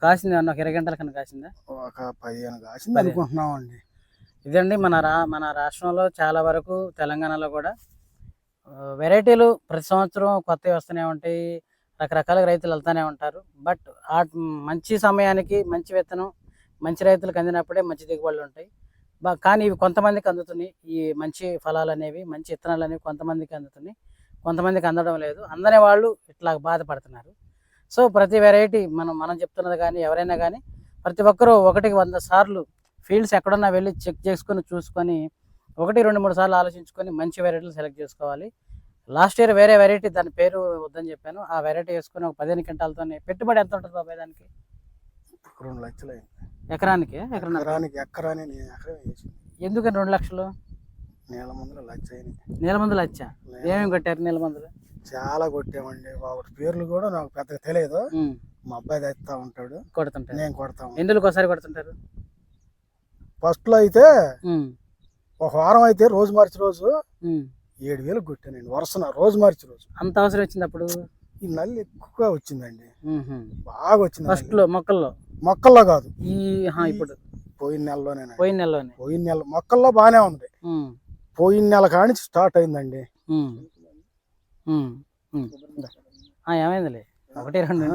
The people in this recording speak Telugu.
కాసింది అన్న ఒక 20 గంటల కన్నా కాసిందా? ఒక 15 కాసింది అనుకుంటున్నామండి. ఇదండి మన రాష్ట్రంలో చాలా వరకు తెలంగాణలో కూడా వెరైటీలు ప్రతి సంవత్సరం కొత్తవి వస్తూనే ఉంటాయి. రకరకాలుగా రైతులు వెళ్తూనే ఉంటారు. బట్ మంచి సమయానికి మంచి విత్తనం మంచి రైతులకు అందినప్పుడే మంచి దిగుబడులు ఉంటాయి. కానీ ఇవి కొంతమందికి అందుతున్నాయి. ఈ మంచి ఫలాలు అనేవి మంచి విత్తనాలు అనేవి కొంతమందికి అందుతున్నాయి, కొంతమందికి అందడం లేదు. అందనే వాళ్ళు ఇట్లా బాధపడుతున్నారు. సో ప్రతి వెరైటీ మనం చెప్తున్నది కానీ ఎవరైనా కానీ ప్రతి ఒక్కరూ 1కి 100 సార్లు ఫీల్డ్స్ ఎక్కడన్నా వెళ్ళి చెక్ చేసుకొని చూసుకొని 1, 2, 3 సార్లు ఆలోచించుకొని మంచి వెరైటీలు సెలెక్ట్ చేసుకోవాలి. లాస్ట్ ఇయర్ వేరే వెరైటీ దాని పేరు వద్దని చెప్పాను. ఆ వెరైటీ వేసుకొని ఒక 15 క్వింటాలతో పెట్టుబడి ఎంత ఉంటుంది బాబాయ్ దానికి? 2 లక్షలు అయింది ఎకరానికి. ఎకరం ఎందుకని 2 లక్షలు? నీళ్ళ మందులు లక్ష అయినాయి. నీళ్ళ మందులు లచ్చ. ఏమేమి కొట్టారు నీళ్ళ మందులు? చాలా కొట్టామండి. ఒకటి పేర్లు కూడా నాకు పెద్దగా తెలియదు. మా అబ్బాయి తెస్తా ఉంటాడు, కొడుతుంటారు. నేను కొడతాను. ఎన్ని రోజులకు ఒకసారి కొడుతుంటారు? ఫస్ట్ లో అయితే ఒక వారం అయితే రోజు మార్చి రోజు 7,000 కొట్టానండి. వరుసన రోజు మార్చి రోజు. అంత అవసరం వచ్చింది అప్పుడు? ఈ నల్లి ఎక్కువగా వచ్చిందండి, బాగా వచ్చింది. ఫస్ట్ లో మొక్కల్లో కాదు, ఈ ఇప్పుడు పోయిన నెలలోనే. పోయిన నెల మొక్కల్లో బాగానే ఉంది. పోయిన నెల కానించి స్టార్ట్ అయిందండి. ఏమైందిలే 1, 2